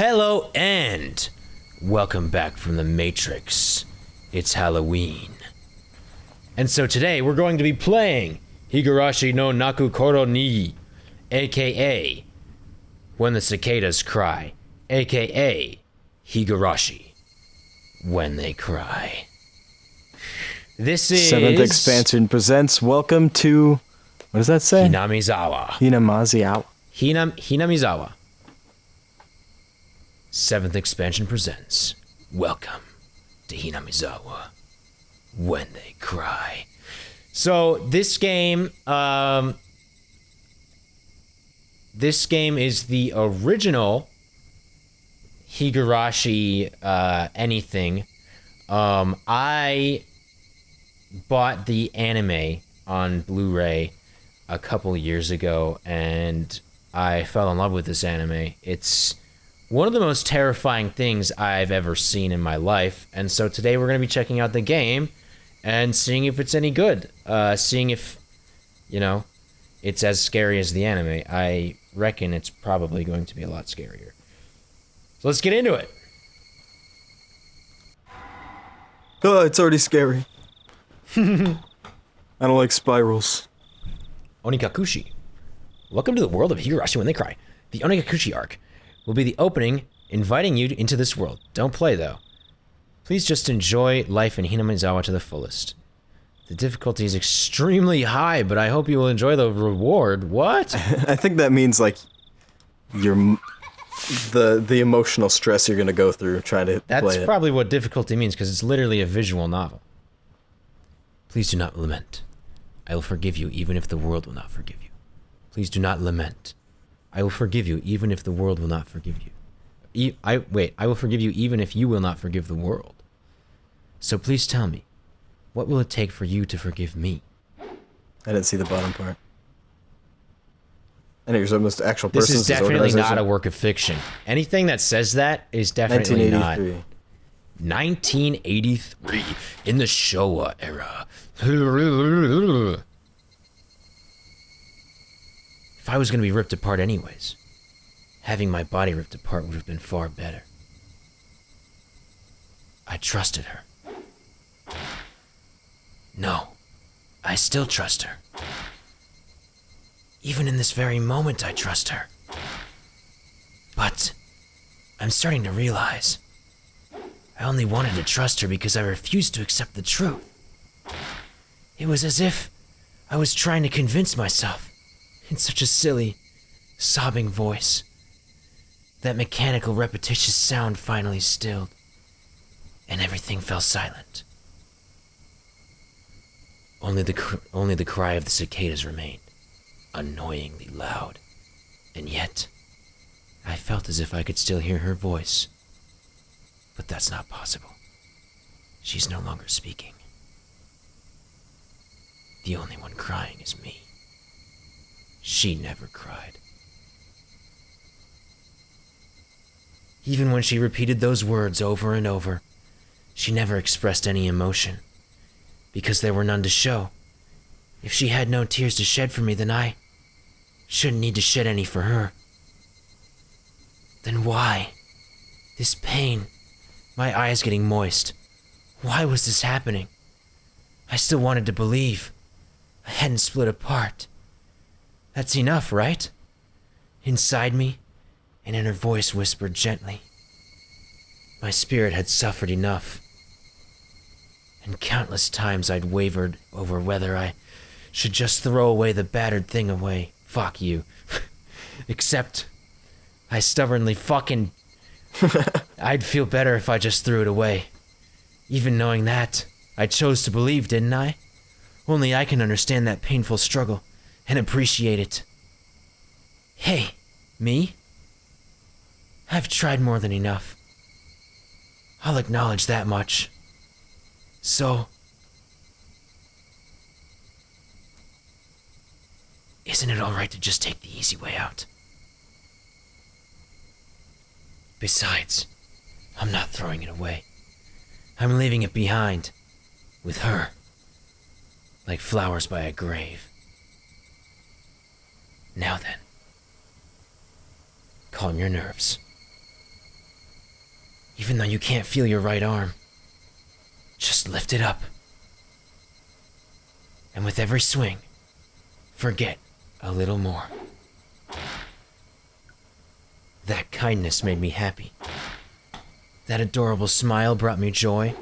Hello and welcome back from the Matrix. It's Halloween. And so today we're going to be playing Higurashi no Naku Koro ni, aka When the Cicadas Cry, aka Higurashi When They Cry. This is 7th expansion presents Welcome to, what does that say? Hinamizawa. Hinamizawa. 7th expansion presents Welcome to Hinamizawa When They Cry. So this game is the original Higurashi anything. I bought the anime on Blu-ray a couple years ago and I fell in love with this anime. It's one of the most terrifying things I've ever seen in my life, and so today we're going to be checking out the game and seeing if it's any good. Seeing if, you know, it's as scary as the anime. I reckon it's probably going to be a lot scarier. So let's get into it. Oh, it's already scary. I don't like spirals. Onikakushi. Welcome to the world of Higurashi When They Cry. The Onikakushi arc will be the opening, inviting you into this world. Don't play, though. Please just enjoy life in Hinamizawa to the fullest. The difficulty is extremely high, but I hope you will enjoy the reward. What? I think that means, like, the emotional stress you're gonna go through trying to play it. That's probably what difficulty means, because it's literally a visual novel. Please do not lament. I will forgive you even if the world will not forgive you. Please do not lament. I will forgive you even if the world will not forgive you. I will forgive you even if you will not forgive the world. So please tell me, what will it take for you to forgive me? I didn't see the bottom part. I think you're most actual person. This is definitely not a work of fiction. Anything that says that is definitely not. 1983, in the Showa era. If I was going to be ripped apart anyways, having my body ripped apart would have been far better. I trusted her. No, I still trust her. Even in this very moment, I trust her. But I'm starting to realize I only wanted to trust her because I refused to accept the truth. It was as if I was trying to convince myself in such a silly, sobbing voice. That mechanical, repetitious sound finally stilled, and everything fell silent. Only the cry of the cicadas remained, annoyingly loud, and yet I felt as if I could still hear her voice. But that's not possible. She's no longer speaking. The only one crying is me. She never cried. Even when she repeated those words over and over, she never expressed any emotion, because there were none to show. If she had no tears to shed for me, then I shouldn't need to shed any for her. Then why? This pain, my eyes getting moist. Why was this happening? I still wanted to believe. I hadn't split apart. That's enough, right? Inside me, an inner voice whispered gently. My spirit had suffered enough. And countless times I'd wavered over whether I should just throw away the battered thing away. Fuck you. Except, I stubbornly fucking... I'd feel better if I just threw it away. Even knowing that, I chose to believe, didn't I? Only I can understand that painful struggle and appreciate it. Hey, me? I've tried more than enough. I'll acknowledge that much. So, isn't it alright to just take the easy way out? Besides, I'm not throwing it away. I'm leaving it behind, with her, like flowers by a grave. Now then, calm your nerves. Even though you can't feel your right arm, just lift it up. And with every swing, forget a little more. That kindness made me happy. That adorable smile brought me joy.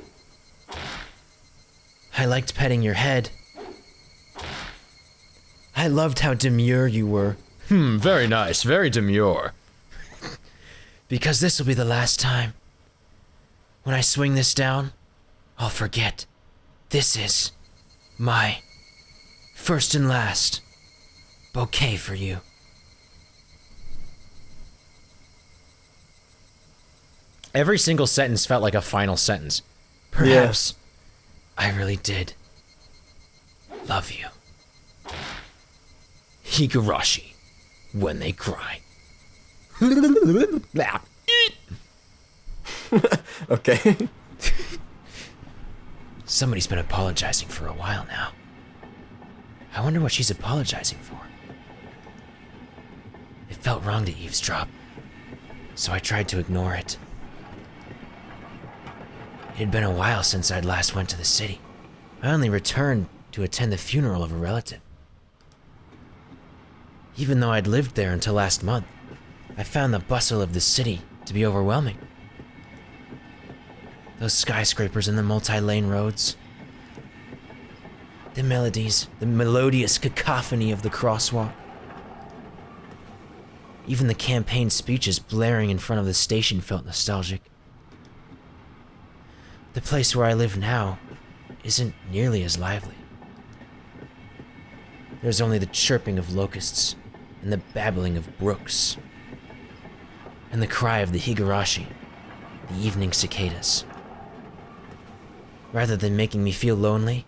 I liked petting your head. I loved how demure you were. Very nice, very demure. Because this will be the last time. When I swing this down, I'll forget. This is my first and last bouquet for you. Every single sentence felt like a final sentence. Perhaps I really did love you. Higurashi, when they cry. Okay. Somebody's been apologizing for a while now. I wonder what she's apologizing for. It felt wrong to eavesdrop, so I tried to ignore it. It had been a while since I'd last went to the city. I only returned to attend the funeral of a relative. Even though I'd lived there until last month, I found the bustle of the city to be overwhelming. Those skyscrapers and the multi-lane roads. The melodies, the melodious cacophony of the crosswalk. Even the campaign speeches blaring in front of the station felt nostalgic. The place where I live now isn't nearly as lively. There's only the chirping of locusts and the babbling of brooks and the cry of the Higurashi, the evening cicadas. Rather than making me feel lonely,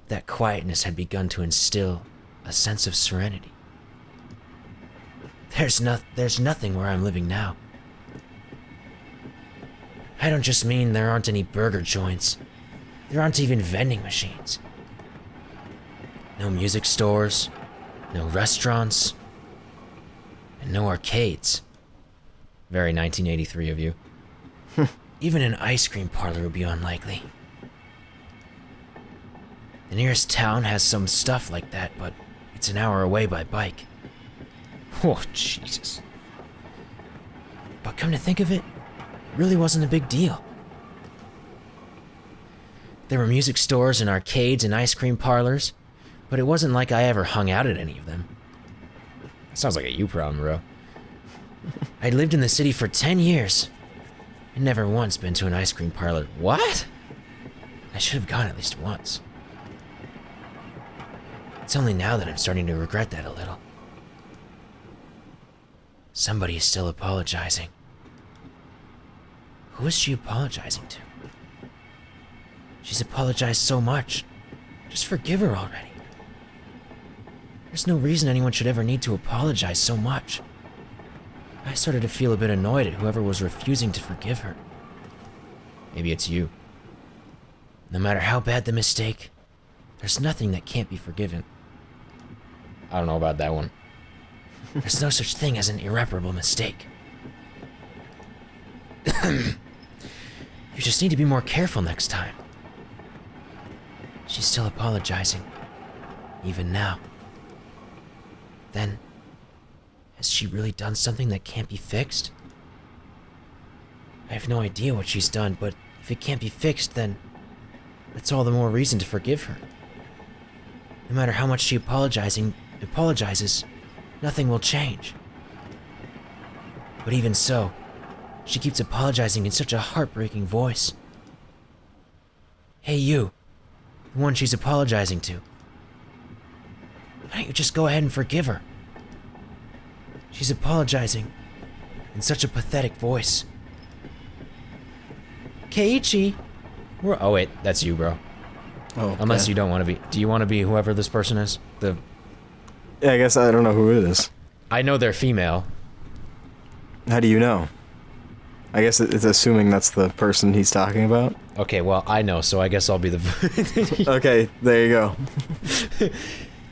that quietness had begun to instill a sense of serenity. There's nothing where I'm living now. I don't just mean there aren't any burger joints. There aren't even vending machines. No music stores, no restaurants, and no arcades. Very 1983 of you. Even an ice cream parlor would be unlikely. The nearest town has some stuff like that, but it's an hour away by bike. Oh, Jesus. But come to think of it, it really wasn't a big deal. There were music stores and arcades and ice cream parlors, but it wasn't like I ever hung out at any of them. That sounds like a you problem, bro. I'd lived in the city for 10 years and never once been to an ice cream parlor. What? I should have gone at least once. It's only now that I'm starting to regret that a little. Somebody is still apologizing. Who is she apologizing to? She's apologized so much. Just forgive her already. There's no reason anyone should ever need to apologize so much. I started to feel a bit annoyed at whoever was refusing to forgive her. Maybe it's you. No matter how bad the mistake, there's nothing that can't be forgiven. I don't know about that one. There's no such thing as an irreparable mistake. You just need to be more careful next time. She's still apologizing, even now. Then, has she really done something that can't be fixed? I have no idea what she's done, but if it can't be fixed, then that's all the more reason to forgive her. No matter how much she apologizes, nothing will change. But even so, she keeps apologizing in such a heartbreaking voice. Hey you, the one she's apologizing to. Why don't you just go ahead and forgive her? She's apologizing in such a pathetic voice. Keiichi, Oh wait, that's you, bro. Oh, Unless okay. you don't want to be. Do you want to be whoever this person is? Yeah, I guess I don't know who it is. I know they're female. How do you know? I guess it's assuming that's the person he's talking about. Okay, well, I know, so I guess I'll be the... Okay, there you go.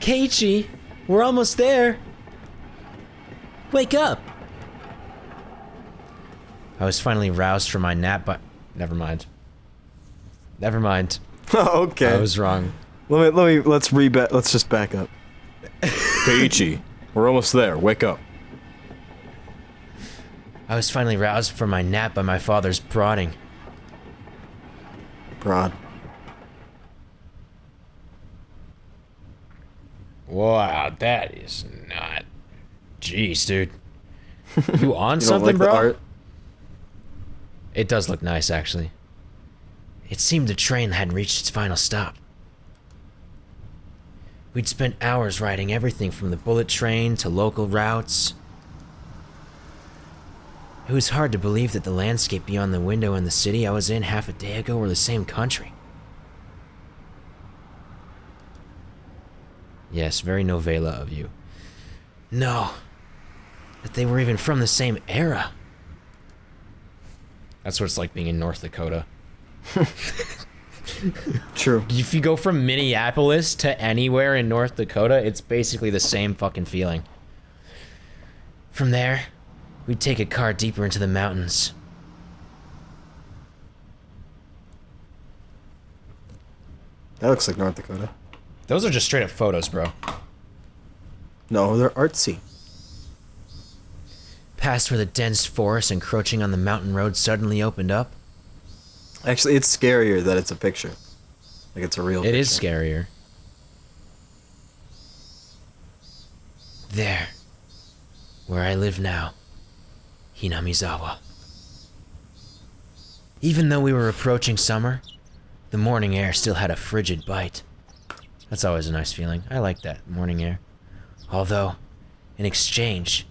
Keiichi, we're almost there. Wake up. I was finally roused from my nap, but never mind. Never mind. Okay. I was wrong. Let's just back up. Keiichi, we're almost there. Wake up. I was finally roused from my nap by my father's prodding. Prod. Wow, that is not... Jeez, dude. You on You something, don't like bro? the art? It does look nice, actually. It seemed the train hadn't reached its final stop. We'd spent hours riding everything from the bullet train to local routes. It was hard to believe that the landscape beyond the window in the city I was in half a day ago were the same country. Yes, very novella of you. No, that they were even from the same era. That's what it's like being in North Dakota. True. If you go from Minneapolis to anywhere in North Dakota, it's basically the same fucking feeling. From there, we'd take a car deeper into the mountains. That looks like North Dakota. Those are just straight up photos, bro. No, they're artsy. Past where the dense forest encroaching on the mountain road suddenly opened up. Actually, it's scarier that it's a picture. Like it's a real It picture. is scarier. There, where I live now, Hinamizawa. Even though we were approaching summer, the morning air still had a frigid bite. That's always a nice feeling. I like that, morning air. Although, in exchange,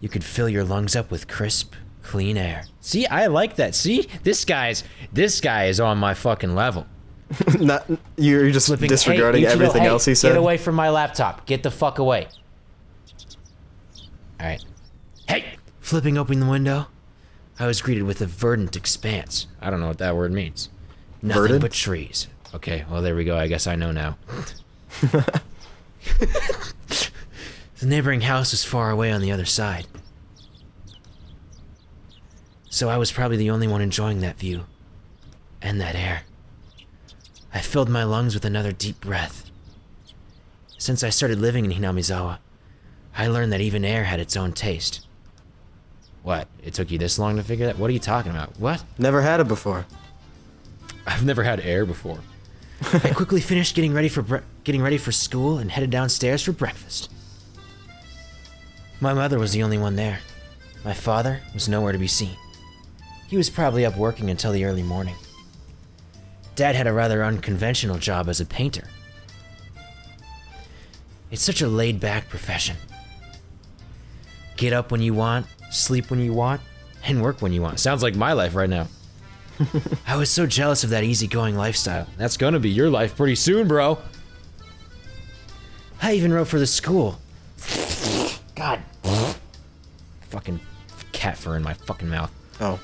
you could fill your lungs up with crisp, clean air. See, I like that. See? This guy is on my fucking level. Not you're just Flipping, disregarding hey, Ichigo, everything hey, else he said. Get away from my laptop. Get the fuck away. Alright. Hey! Flipping open the window, I was greeted with a verdant expanse. I don't know what that word means. Nothing Verdant? but trees. Okay, well there we go. I guess I know now. The neighboring house was far away on the other side. So I was probably the only one enjoying that view. And that air. I filled my lungs with another deep breath. Since I started living in Hinamizawa, I learned that even air had its own taste. What? It took you this long to figure that? What are you talking about? What? Never had it before. I've never had air before. I quickly finished getting ready for school and headed downstairs for breakfast. My mother was the only one there. My father was nowhere to be seen. He was probably up working until the early morning. Dad had a rather unconventional job as a painter. It's such a laid-back profession. Get up when you want, sleep when you want, and work when you want. Sounds like my life right now. I was so jealous of that easygoing lifestyle. That's gonna be your life pretty soon, bro. I even wrote for the school. God. Fucking cat fur in my fucking mouth. Oh.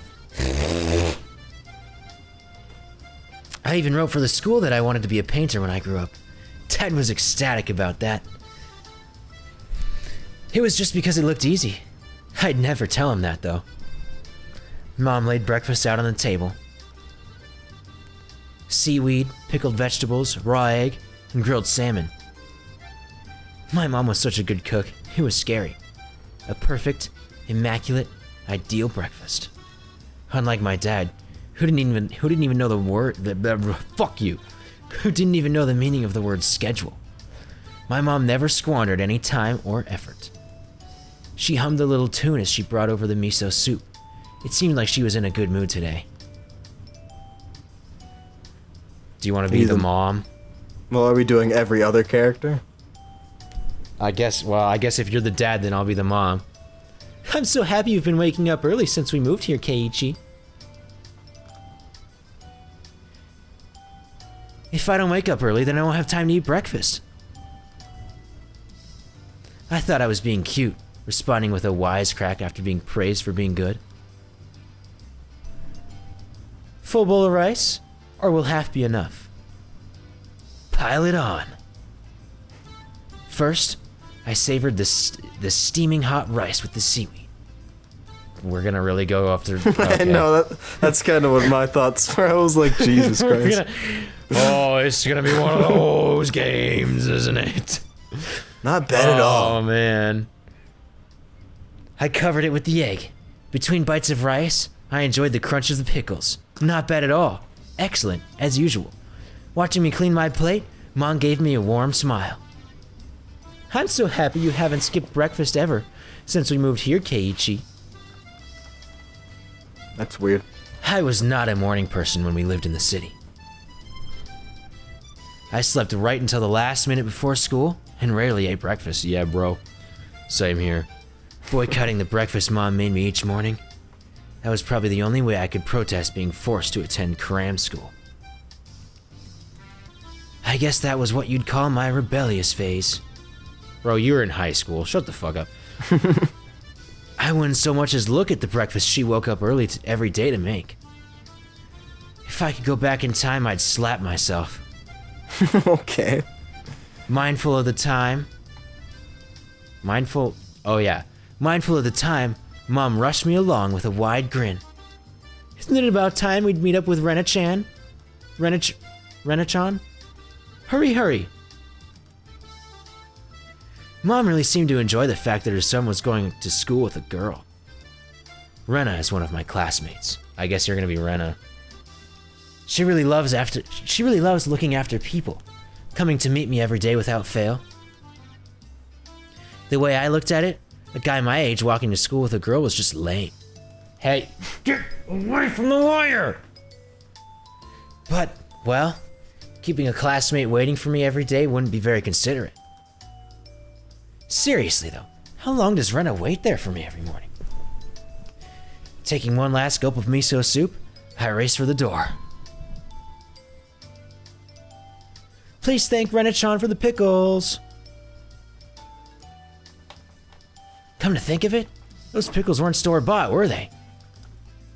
I even wrote for the school that I wanted to be a painter when I grew up. Dad was ecstatic about that. It was just because it looked easy. I'd never tell him that, though. Mom laid breakfast out on the table. Seaweed, pickled vegetables, raw egg, and grilled salmon. My mom was such a good cook, it was scary. A perfect, immaculate, ideal breakfast. Unlike my dad, who didn't even know the word, fuck you, who didn't even know the meaning of the word schedule. My mom never squandered any time or effort. She hummed a little tune as she brought over the miso soup. It seemed like she was in a good mood today. Do you want to be the mom? Well, are we doing every other character? I guess if you're the dad, then I'll be the mom. I'm so happy you've been waking up early since we moved here, Keiichi. If I don't wake up early, then I won't have time to eat breakfast. I thought I was being cute, responding with a wisecrack after being praised for being good. Full bowl of rice? Or will half be enough? Pile it on. First, I savored the steaming hot rice with the seaweed. we're gonna really go after. I Okay. know that's kind of what my thoughts were. I was like, Jesus Christ. Oh, it's gonna be one of those games, isn't it? Not bad at all. Oh man. I covered it with the egg. Between bites of rice, I enjoyed the crunch of the pickles. Not bad at all. Excellent, as usual. Watching me clean my plate, Mom gave me a warm smile. I'm so happy you haven't skipped breakfast ever since we moved here, Keiichi. That's weird. I was not a morning person when we lived in the city. I slept right until the last minute before school and rarely ate breakfast. Yeah, bro. Same here. Boycotting the breakfast Mom made me each morning. That was probably the only way I could protest being forced to attend cram school. I guess that was what you'd call my rebellious phase. Bro, you were in high school. Shut the fuck up. I wouldn't so much as look at the breakfast she woke up early every day to make. If I could go back in time, I'd slap myself. Okay. Mindful of the time, Mindful of the time, Mom rushed me along with a wide grin. Isn't it about time we'd meet up with Rena-chan? Rena-chan? Hurry, hurry. Mom really seemed to enjoy the fact that her son was going to school with a girl. Rena is one of my classmates. I guess you're gonna be Rena. She really loves looking after people, coming to meet me every day without fail. The way I looked at it, a guy my age walking to school with a girl was just lame. Hey, get away from the wire! But, well, keeping a classmate waiting for me every day wouldn't be very considerate. Seriously though, how long does Rena wait there for me every morning? Taking one last gulp of miso soup, I race for the door. Please thank Rena-chan for the pickles. Come to think of it, those pickles weren't store-bought, were they?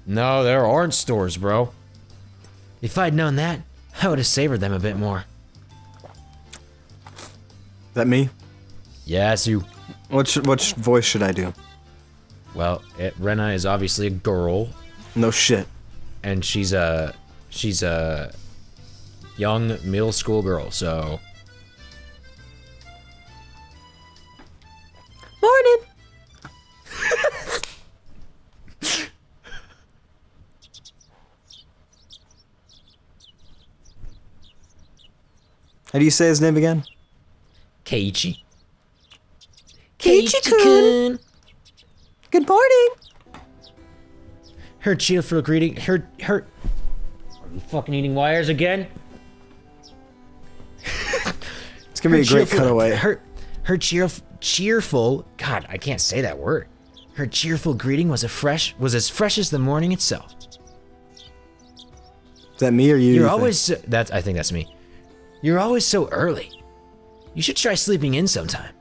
No, there aren't stores, bro. If I'd known that, I would have savored them a bit more. That me? Yes, you. Which voice should I do? Well, Rena is obviously a girl, No shit. and she's a young middle school girl. So Morning. How do you say his name again? Keiichi. Keiichi-kun! Good morning. Her cheerful greeting, her... Are you fucking eating wires again? It's gonna be a great cutaway. Her cheerful... God, I can't say that word. Her cheerful greeting was as fresh as the morning itself. Is that me or you? You're think? always... I think that's me. You're always so early. You should try sleeping in sometime.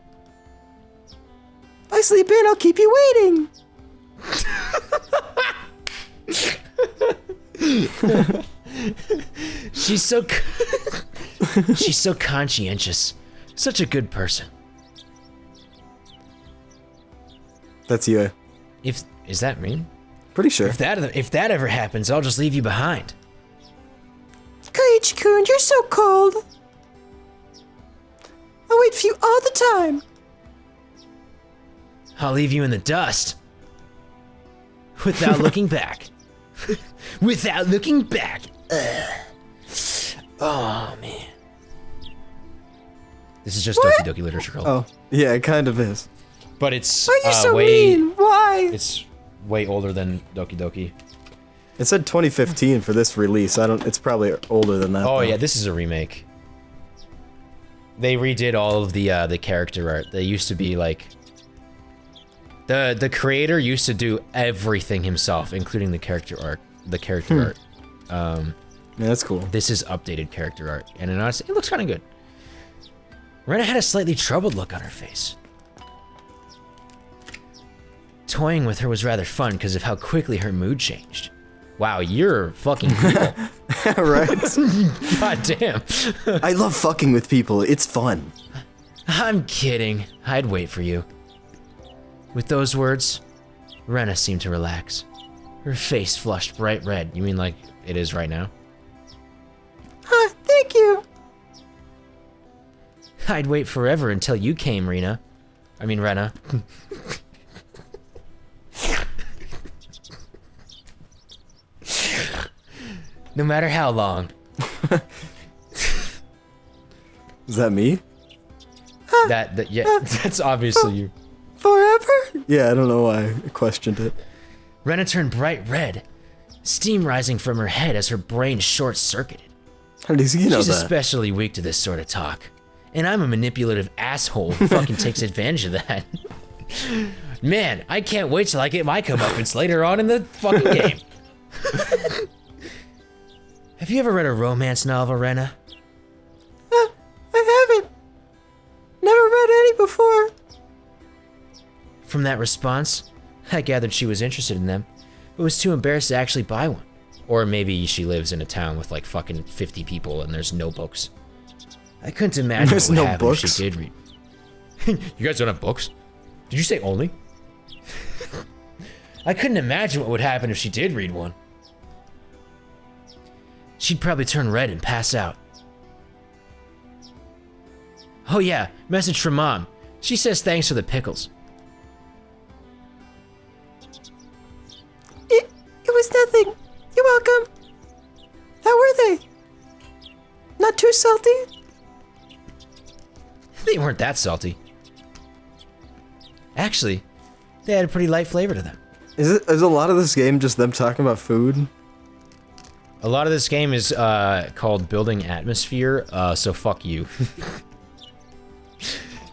If I sleep in, I'll keep you waiting. She's so... She's so conscientious. Such a good person. That's you. Is that me? Pretty sure. If that ever happens, I'll just leave you behind. Keiichi-kun, you're so cold. I wait for you all the time. I'll leave you in the dust. Without looking back. Without looking back. Ugh. Oh, man. This is just Doki Doki Literature Club. Oh, yeah, it kind of is. But it's Why are you so mean? Why? It's way older than Doki Doki. It said 2015 for this release. It's probably older than that. Oh though. yeah, this is a remake. They redid all of the character art. They used to be like the creator used to do everything himself, including the character art. Yeah, that's cool. This is updated character art, and honestly, it looks kind of good. Rena had a slightly troubled look on her face. Toying with her was rather fun because of how quickly her mood changed. Wow, you're fucking cool. Right? God damn. I love fucking with people. It's fun. I'm kidding. I'd wait for you. With those words, Rena seemed to relax. Her face flushed bright red. You mean like it is right now? Thank you. I'd wait forever until you came, Rena. I mean, Rena. No matter how long. Is that me? Yeah, that's obviously you. Forever? Yeah, I don't know why I questioned it. Rena turned bright red, steam rising from her head as her brain short-circuited. How does he know She's that? especially weak to this sort of talk. And I'm a manipulative asshole who fucking takes advantage of that. Man, I can't wait till I get my comeuppance later on in the fucking game. Have you ever read a romance novel, Rena? I haven't. Never read any before. From that response, I gathered she was interested in them, but was too embarrassed to actually buy one. Or maybe she lives in a town with like fucking 50 people and there's no books. I couldn't imagine There's what would no happen books? if she did read. You guys don't have books? Did you say only? I couldn't imagine what would happen if she did read one. She'd probably turn red and pass out. Oh yeah, message from Mom. She says thanks for the pickles. It was nothing. You're welcome. How were they? Not too salty? They weren't that salty. Actually, they had a pretty light flavor to them. Is a lot of this game just them talking about food? A lot of this game is called Building Atmosphere, so fuck you.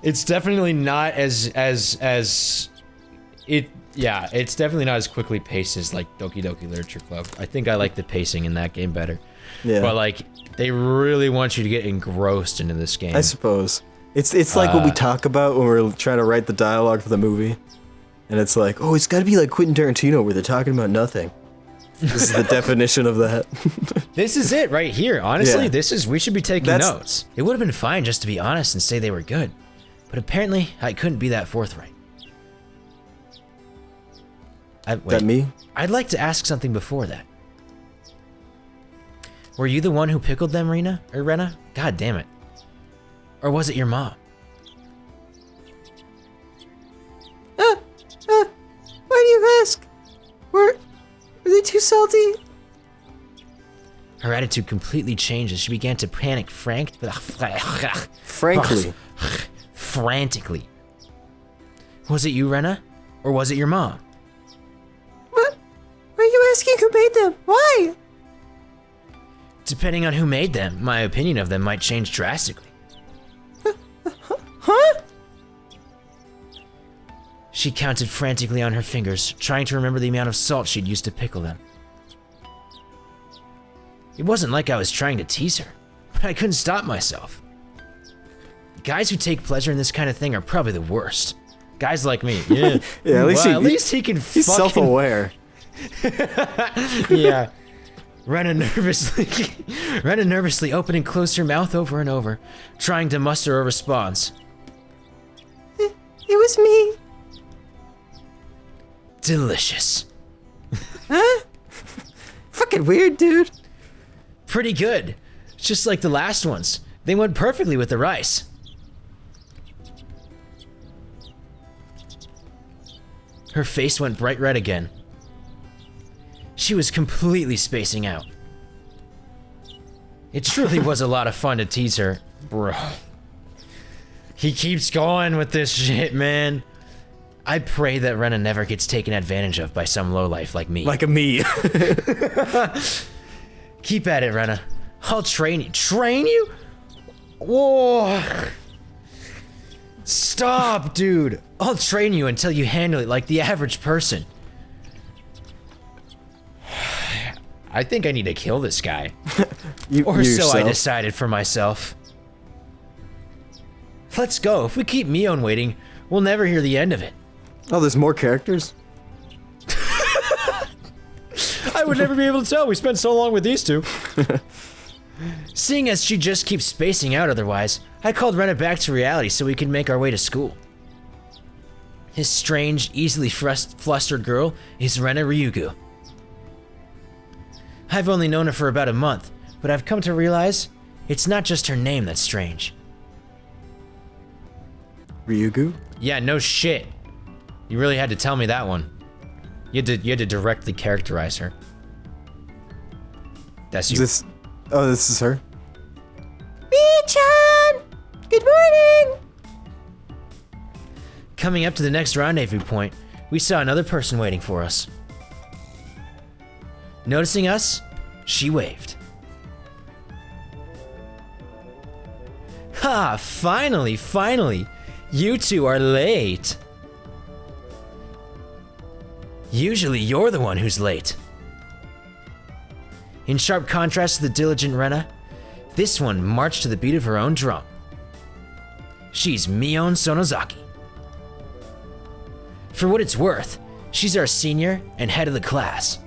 It's definitely not it's definitely not as quickly paced as like Doki Doki Literature Club. I think I like the pacing in that game better. Yeah. But like, they really want you to get engrossed into this game. I suppose. It's like what we talk about when we're trying to write the dialogue for the movie. And it's like, oh, it's gotta be like Quentin Tarantino where they're talking about nothing. This is the definition of that. This is it right here. Honestly, Yeah. we should be taking notes. It would have been fine just to be honest and say they were good. But apparently, I couldn't be that forthright. Wait, That me? I'd like to ask something before that. Were you the one who pickled them, Rena? Or Rena? God damn it. Or was it your mom? Why do you ask? Were they too salty? Her attitude completely changed as she began to panic Frankly. frantically. Was it you, Rena? Or was it your mom? What? Why are you asking who made them? Why? Depending on who made them, my opinion of them might change drastically. Huh? She counted frantically on her fingers, trying to remember the amount of salt she'd used to pickle them. It wasn't like I was trying to tease her, but I couldn't stop myself. Guys who take pleasure in this kind of thing are probably the worst. Guys like me, yeah. Yeah, at least he can He's fucking... self-aware. Yeah. Rena nervously opened and closed her mouth over and over, trying to muster a response. It was me. Delicious. Huh? Fucking weird, dude. Pretty good. Just like the last ones. They went perfectly with the rice. Her face went bright red again. She was completely spacing out. It truly was a lot of fun to tease her. Bro. He keeps going with this shit, man. I pray that Rena never gets taken advantage of by some lowlife like me. Like a me. Keep at it, Rena. I'll train you. Train you? Whoa. Stop, dude. I'll train you until you handle it like the average person. I think I need to kill this guy. Or so I decided for myself. Let's go. If we keep Mion waiting, we'll never hear the end of it. Oh, there's more characters? I would never be able to tell. We spent so long with these two. Seeing as she just keeps spacing out otherwise, I called Rena back to reality so we could make our way to school. His strange, easily flustered girl is Rena Ryugu. I've only known her for about a month, but I've come to realize it's not just her name that's strange. Ryugu? Yeah, no shit. You really had to tell me that one. You had to directly characterize her. That's you. This is her? Mii-chan! Good morning! Coming up to the next rendezvous point, we saw another person waiting for us. Noticing us, she waved. Ha! Finally! You two are late. Usually you're the one who's late. In sharp contrast to the diligent Rena, this one marched to the beat of her own drum. She's Mion Sonozaki. For what it's worth, she's our senior and head of the class.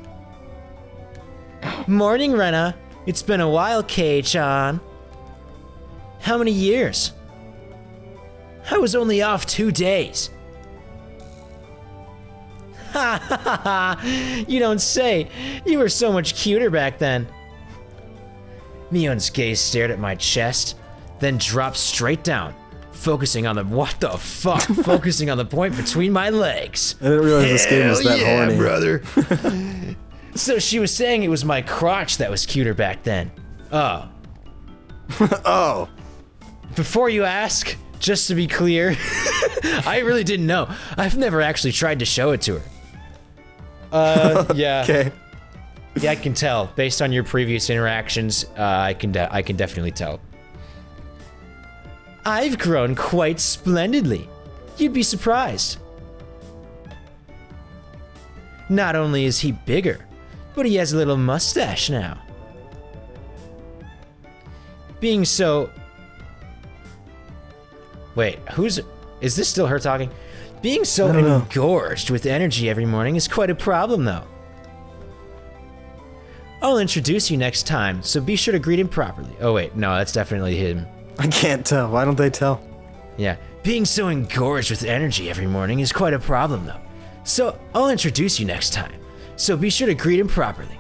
Morning, Rena. It's been a while, Kei-chan. How many years? I was only off 2 days. Ha ha ha ha! You don't say. You were so much cuter back then. Mion's gaze stared at my chest, then dropped straight down, focusing on the focusing on the point between my legs. I didn't realize this game was that horny. brother. So she was saying it was my crotch that was cuter back then. Oh. Oh. Before you ask, just to be clear, I really didn't know. I've never actually tried to show it to her. Yeah. Okay. Yeah, I can tell. Based on your previous interactions, I can definitely tell. I've grown quite splendidly. You'd be surprised. Not only is he bigger, but he has a little mustache now. Being so... Wait, is this still her talking? Being so I don't know. engorged with energy every morning is quite a problem, though. I'll introduce you next time, so be sure to greet him properly. Oh wait, no, that's definitely him. I can't tell. Why don't they tell? Yeah, being so engorged with energy every morning is quite a problem, though. So I'll introduce you next time, so be sure to greet him properly.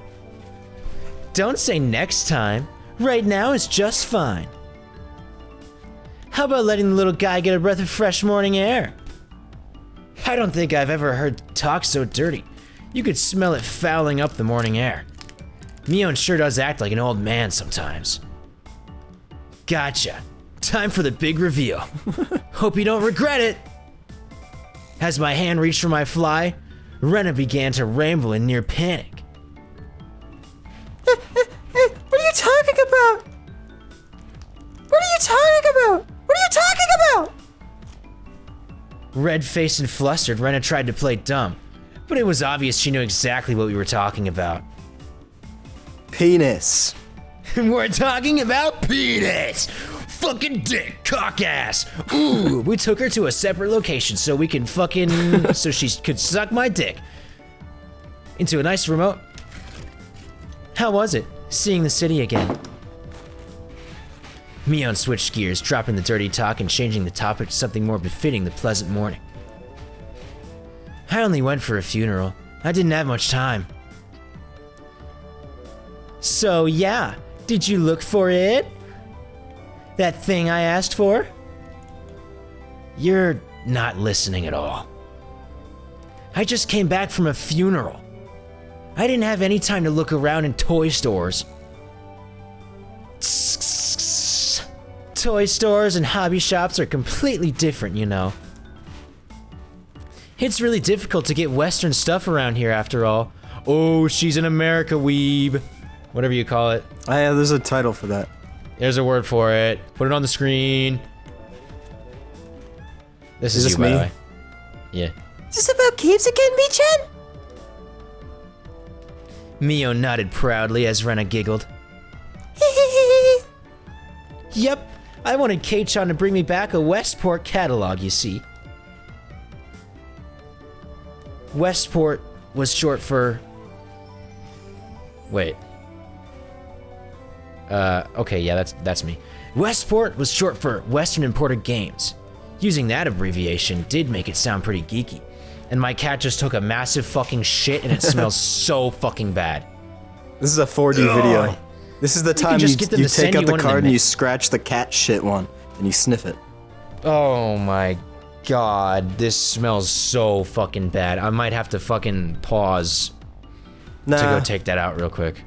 Don't say next time. Right now is just fine. How about letting the little guy get a breath of fresh morning air? I don't think I've ever heard talk so dirty. You could smell it fouling up the morning air. Mion sure does act like an old man sometimes. Gotcha. Time for the big reveal. Hope you don't regret it. As my hand reached for my fly, Rena began to ramble in near panic. What are you talking about? What are you talking about? What are you talking about? Red-faced and flustered, Rena tried to play dumb, but it was obvious she knew exactly what we were talking about. Penis. We're talking about penis! Fucking dick, cock ass! Ooh, we took her to a separate location so we can so she could suck my dick. Into a nice remote. How was it, seeing the city again? Mion switched gears, dropping the dirty talk and changing the topic to something more befitting the pleasant morning. I only went for a funeral. I didn't have much time. So yeah, did you look for it? That thing I asked for? You're not listening at all. I just came back from a funeral. I didn't have any time to look around in toy stores. Toy stores and hobby shops are completely different, you know. It's really difficult to get Western stuff around here after all. Oh, she's an America weeb. Whatever you call it. Yeah, there's a title for that. There's a word for it. Put it on the screen. This is Is you, this by the me? way. Yeah. Is this about games again, Mii-chan? Mio nodded proudly as Rena giggled. Yep, I wanted Kei-chan to bring me back a Westport catalog, you see. Westport was short for... Wait. Okay, yeah, that's me. Westport was short for Western Imported Games. Using that abbreviation did make it sound pretty geeky. And my cat just took a massive fucking shit and it smells so fucking bad. This is a 4D video. This is the time just you get them to take send out you the one of them, card and man. you scratch the cat shit one and you sniff it. Oh my god, this smells so fucking bad. I might have to fucking pause to go take that out real quick.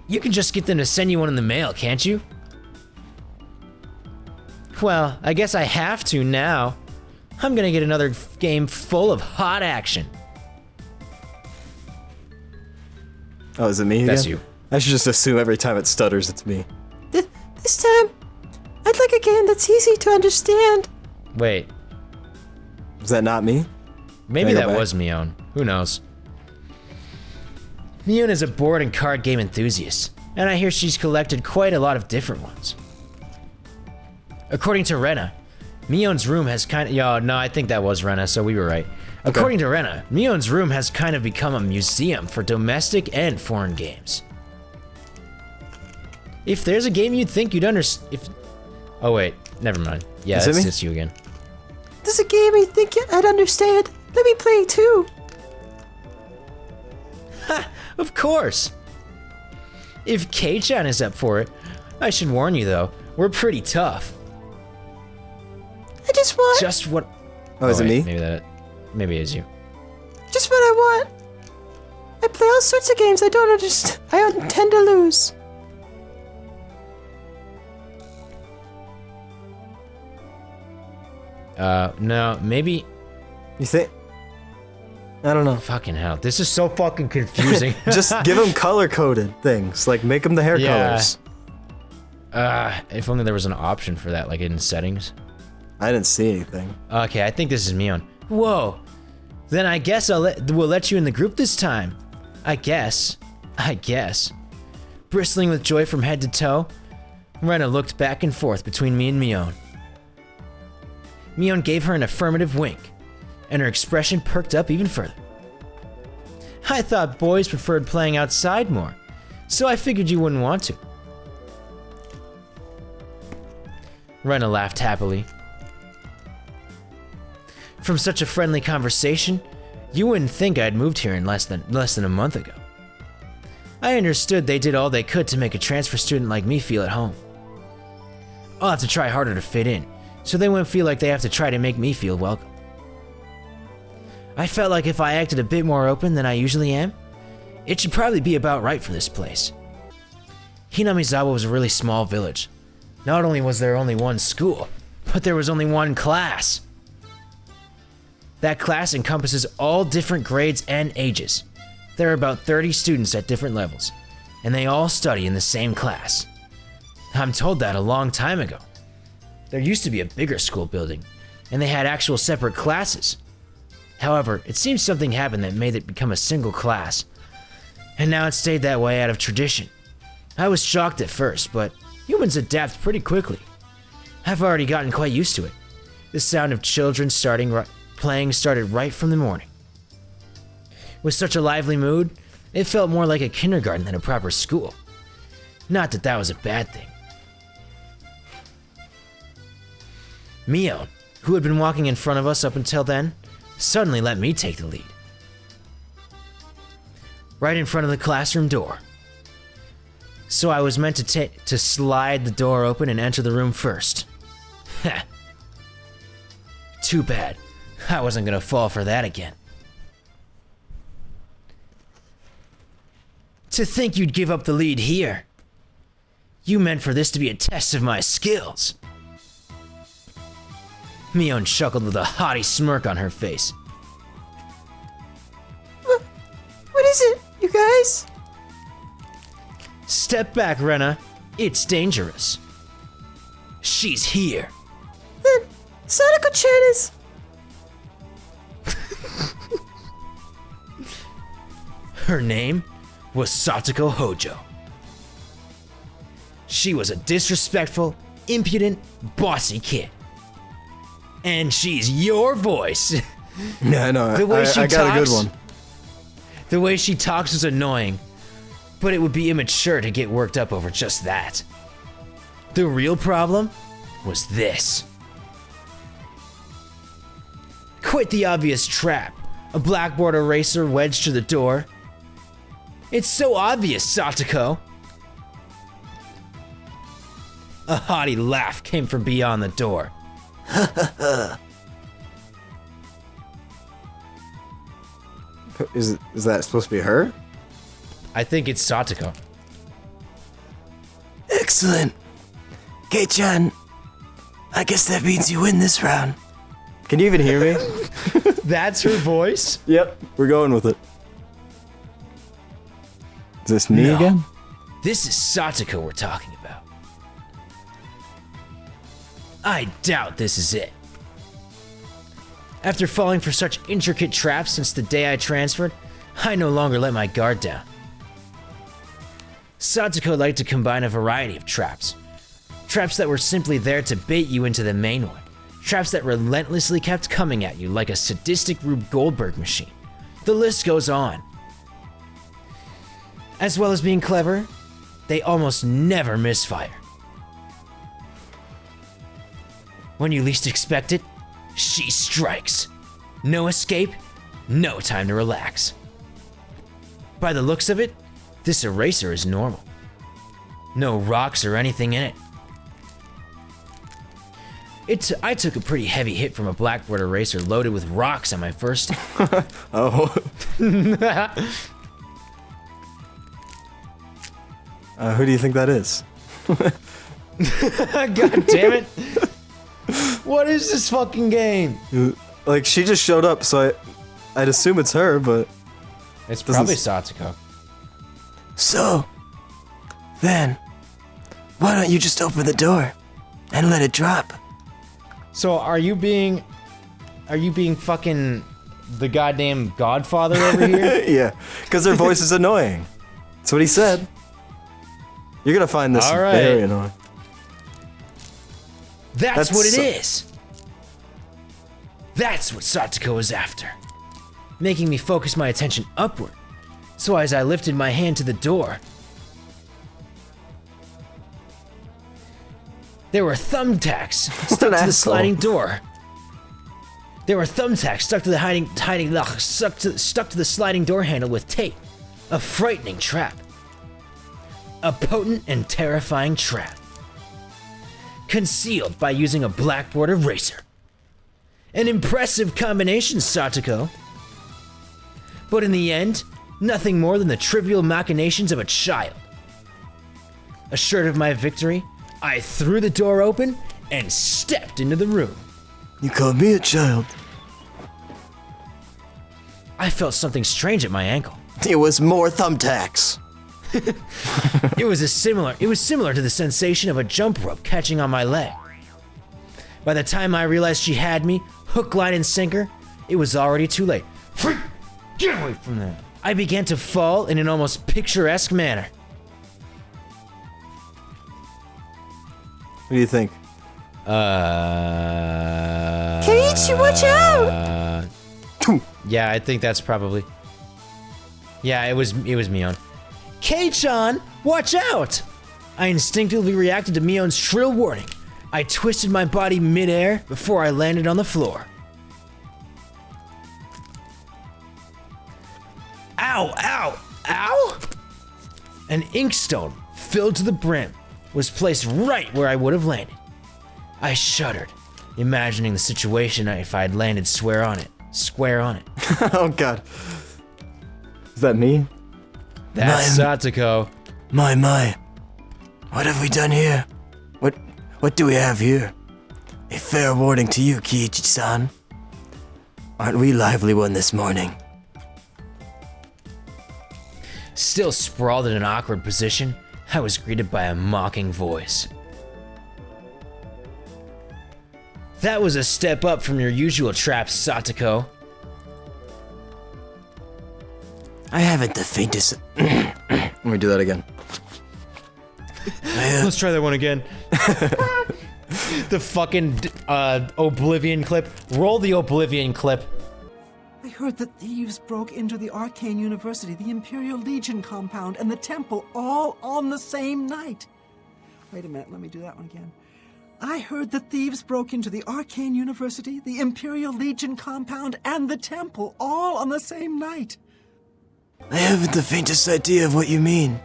You can just get them to send you one in the mail, can't you? Well, I guess I have to now. I'm gonna get another game full of hot action. Oh, is it me again? That's you. I should just assume every time it stutters, it's me. This time, I'd like a game that's easy to understand. Wait, Is that not me? maybe Can I that go back? was Mion. Who knows? Mion is a board and card game enthusiast, and I hear she's collected quite a lot of different ones. According to Rena, Mion's room has kind of... Yo, no, I think that was Rena, so we were right. According to Rena, Mion's room has kind of become a museum for domestic and foreign games. If there's a game you'd think you'd understand... Oh wait, never mind. Yeah, Is it me? it's you again. There's a game I think I'd understand. Let me play too. Of course! If K-chan is up for it, I should warn you though, we're pretty tough. I just want Just what... Oh, is it wait, me? Maybe it is you. just what I want. I play all sorts of games I don't understand. I don't tend to lose. No, maybe... You think? I don't know. Fucking hell, this is so fucking confusing. Just give them color-coded things. Like, make them the hair Yeah. colors. If only there was an option for that, like in settings. I didn't see anything. Okay, I think this is Mion. Whoa! Then I guess we'll let you in the group this time. I guess. Bristling with joy from head to toe, Rena looked back and forth between me and Mion. Mion gave her an affirmative wink, and her expression perked up even further. I thought boys preferred playing outside more, so I figured you wouldn't want to. Rena laughed happily. From such a friendly conversation, you wouldn't think I'd moved here in less than a month ago. I understood they did all they could to make a transfer student like me feel at home. I'll have to try harder to fit in, so they won't feel like they have to try to make me feel welcome. I felt like if I acted a bit more open than I usually am, it should probably be about right for this place. Hinamizawa was a really small village. Not only was there only one school, but there was only one class. That class encompasses all different grades and ages. There are about 30 students at different levels, and they all study in the same class. I'm told that a long time ago. There used to be a bigger school building, and they had actual separate classes. However, it seems something happened that made it become a single class, and now it stayed that way out of tradition. I was shocked at first, but humans adapt pretty quickly. I've already gotten quite used to it. The sound of children playing started right from the morning. With such a lively mood, it felt more like a kindergarten than a proper school. Not that that was a bad thing. Mion, who had been walking in front of us up until then, suddenly let me take the lead. Right in front of the classroom door. So I was meant to slide the door open and enter the room first. Heh. Too bad. I wasn't gonna fall for that again. To think you'd give up the lead here. You meant for this to be a test of my skills. Mion chuckled with a haughty smirk on her face. What is it, you guys? Step back, Rena. It's dangerous. She's here. Then Sadako-chan is... Her name was Satoko Hojo. She was a disrespectful, impudent, bossy kid. And she's your voice. Yeah, I know. The way she I got a good talks- one. The way she talks was annoying, but it would be immature to get worked up over just that. The real problem was this. Quite the obvious trap. A blackboard eraser wedged to the door. It's so obvious, Satoko. A haughty laugh came from beyond the door. Is that supposed to be her? I think it's Satoko. Excellent. K-chan, I guess that means you win this round. Can you even hear me? That's her voice? Yep, we're going with it. Is this me No. again? This is Satoko we're talking about. I doubt this is it. After falling for such intricate traps since the day I transferred, I no longer let my guard down. Satoko liked to combine a variety of traps. Traps that were simply there to bait you into the main one. Traps that relentlessly kept coming at you like a sadistic Rube Goldberg machine. The list goes on. As well as being clever, they almost never misfire. When you least expect it, she strikes. No escape, no time to relax. By the looks of it, this eraser is normal. No rocks or anything in it. I took a pretty heavy hit from a blackboard eraser loaded with rocks on my first day. Oh. Who do you think that is? God damn it. What is this fucking game? Like, she just showed up, so I'd assume it's her, but... It's probably Satoko. So, then, why don't you just open the door and let it drop? So are you being fucking the goddamn Godfather over here? Yeah, because her voice is annoying. That's what he said. You're gonna find this All right. very annoying. That's what it so- is. That's what Satoko is after. Making me focus my attention upward. So as I lifted my hand to the door, there were thumbtacks stuck to the asshole. sliding door. There were thumbtacks stuck to the stuck to the sliding door handle with tape. A frightening trap. A potent and terrifying trap. Concealed by using a blackboard eraser. An impressive combination, Satoko. But in the end, nothing more than the trivial machinations of a child. Assured of my victory, I threw the door open and stepped into the room. You called me a child. I felt something strange at my ankle. It was more thumbtacks. It was similar to the sensation of a jump rope catching on my leg. By the time I realized she had me, hook, line, and sinker, it was already too late. Get away from there. I began to fall in an almost picturesque manner. What do you think? Keiichi, watch out! Yeah, I think that's probably. Yeah, it was Mion. K-chan, watch out! I instinctively reacted to Mion's shrill warning. I twisted my body midair before I landed on the floor. Ow, ow, ow! An inkstone, filled to the brim, was placed right where I would have landed. I shuddered, imagining the situation if I had landed square on it. Oh god. Is that me? That's Satoko. My. What have we done here? What do we have here? A fair warning to you, Keiichi-san. Aren't we lively one this morning? Still sprawled in an awkward position, I was greeted by a mocking voice. That was a step up from your usual traps, Satoko. I haven't the faintest... Let me do that again. Let's try that one again. The fucking Oblivion clip. Roll the Oblivion clip. I heard that thieves broke into the Arcane University, the Imperial Legion compound, and the temple all on the same night. Wait a minute, let me do that one again. I heard the thieves broke into the Arcane University, the Imperial Legion compound, and the temple all on the same night. I haven't the faintest idea of what you mean.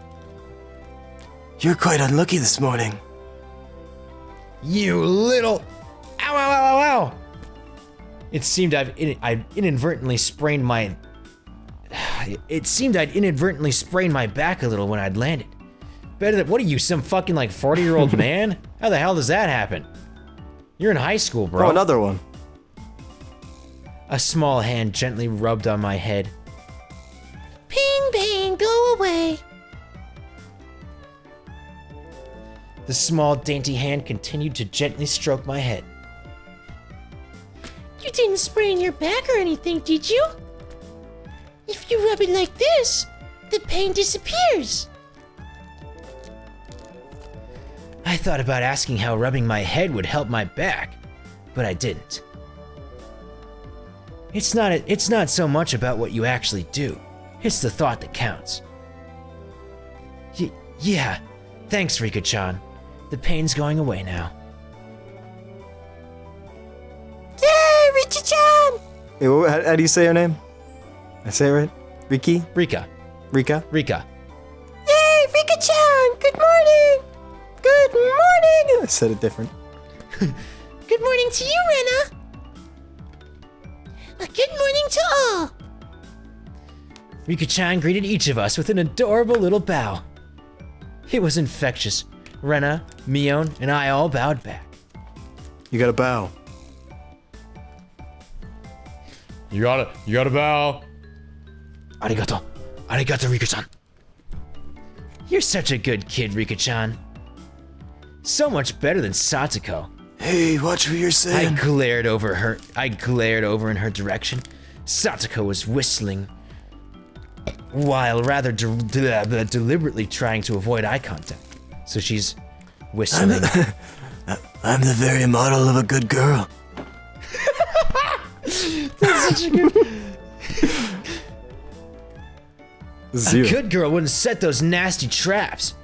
You're quite unlucky this morning. You little... Ow, ow, ow, ow, ow! It seemed I'd inadvertently sprained my... It seemed I'd inadvertently sprained my back a little when I'd landed. Better than... What are you, some fucking, like, 40-year-old man? How the hell does that happen? You're in high school, bro. Oh, another one. A small hand gently rubbed on my head. Ping, ping, go away. The small, dainty hand continued to gently stroke my head. You didn't sprain your back or anything, did you? If you rub it like this, the pain disappears. I thought about asking how rubbing my head would help my back, but I didn't. It's not so much about what you actually do. It's the thought that counts. Yeah. Thanks, Rika-chan. The pain's going away now. Yay, Richie-chan! Hey, how do you say her name? I say it right? Riki? Rika. Rika? Rika. Yay, Rika-chan! Good morning! Good morning! I said it different. Good morning to you, Rena! Good morning to all! Rika-chan greeted each of us with an adorable little bow. It was infectious. Rena, Mion, and I all bowed back. You gotta bow. You gotta bow. Arigato. Arigato, Rika-chan. You're such a good kid, Rika-chan. So much better than Satoko. Hey, watch what you're I saying. glared over in her direction. Satoko was whistling, while rather deliberately trying to avoid eye contact. So she's whistling. I'm the very model of a good girl. That's such a good... Zero. A good girl wouldn't set those nasty traps.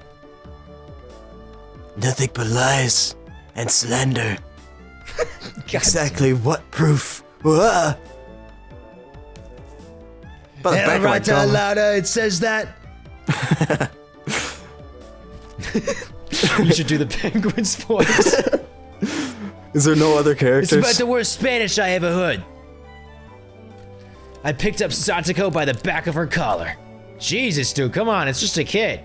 Nothing but lies and slander. Exactly what proof? Wah! By the back of my tongue. Lauda, it says that. You should do the penguin's voice. Is there no other characters? It's about the worst Spanish I ever heard. I picked up Satoko by the back of her collar. Jesus, dude, come on, it's just a kid.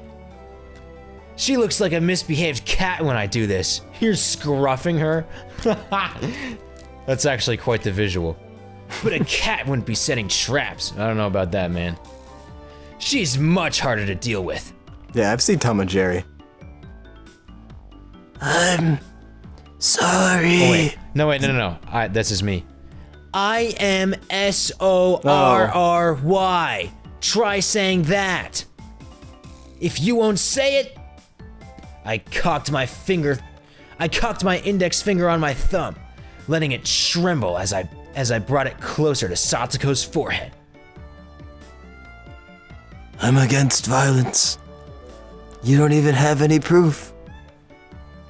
She looks like a misbehaved cat when I do this. You're scruffing her? That's actually quite the visual. But a cat wouldn't be setting traps. I don't know about that, man. She's much harder to deal with. Yeah, I've seen Tom and Jerry. I'm sorry. Oh, wait. No, this is me. I am S-O-R-R-Y. Try saying that. If you won't say it, I cocked my index finger on my thumb, letting it tremble as I brought it closer to Satoko's forehead. I'm against violence. You don't even have any proof.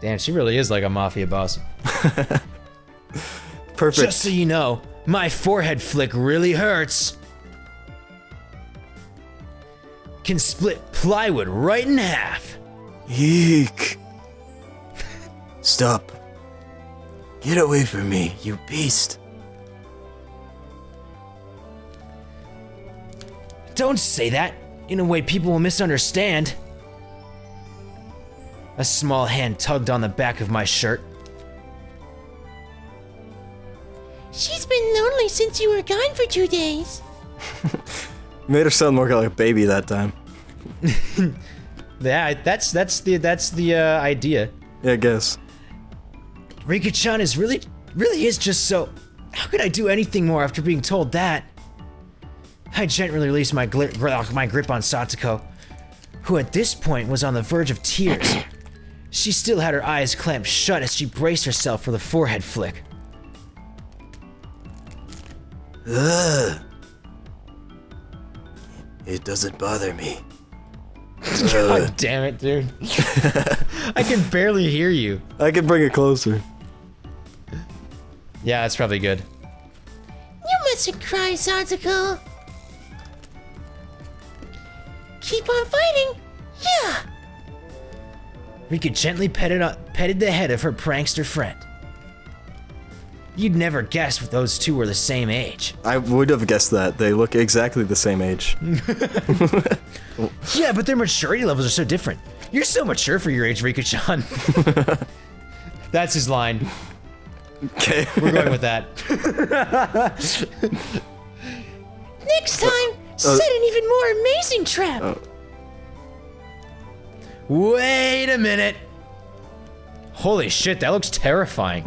Damn, she really is like a mafia boss. Perfect. Just so you know, my forehead flick really hurts. Can split plywood right in half. Eek. Stop. Get away from me, you beast. Don't say that in a way people will misunderstand. A small hand tugged on the back of my shirt. She's been lonely since you were gone for 2 days. Made her sound more like a baby that time. Yeah, that's the idea. Yeah, I guess. Rika-chan is really is just so... How could I do anything more after being told that? I gently released my grip on Satoko, who at this point was on the verge of tears. She still had her eyes clamped shut as she braced herself for the forehead flick. Ugh. It doesn't bother me. God damn it, dude. I can barely hear you. I can bring it closer. Yeah, that's probably good. You mustn't cry, Satsuko. Keep on fighting. Yeah. Rika gently petted the head of her prankster friend. You'd never guess those two were the same age. I would have guessed that. They look exactly the same age. Yeah, but their maturity levels are so different. You're so mature for your age, Rika-chan. That's his line. Okay. We're going with that. Next time, set an even more amazing trap. Wait a minute. Holy shit, that looks terrifying.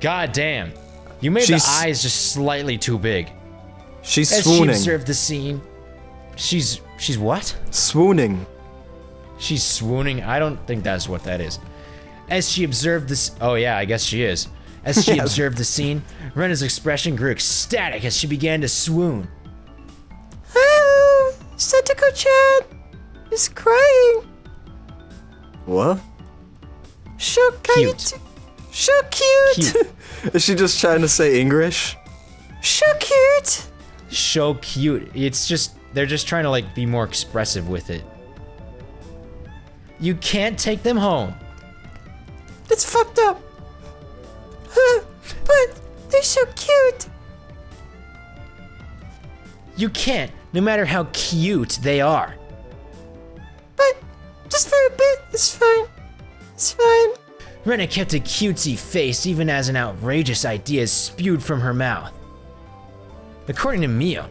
God damn. You made the eyes just slightly too big. She's As swooning. she observed the scene, she's what? Swooning. She's swooning? I don't think that's what that is. As she observed this, Oh yeah, I guess she is. as she observed the scene, Rena's expression grew ecstatic as she began to swoon. Oh, Satsuko-chan is crying. What? So Cute. So cute. Is she just trying to say English? So cute. So cute. It's just, they're just trying to like be more expressive with it. You can't take them home. That's fucked up. But they're so cute. You can't, no matter how cute they are. But just for a bit, it's fine. It's fine. Rena kept a cutesy face even as an outrageous idea spewed from her mouth. According to Mio,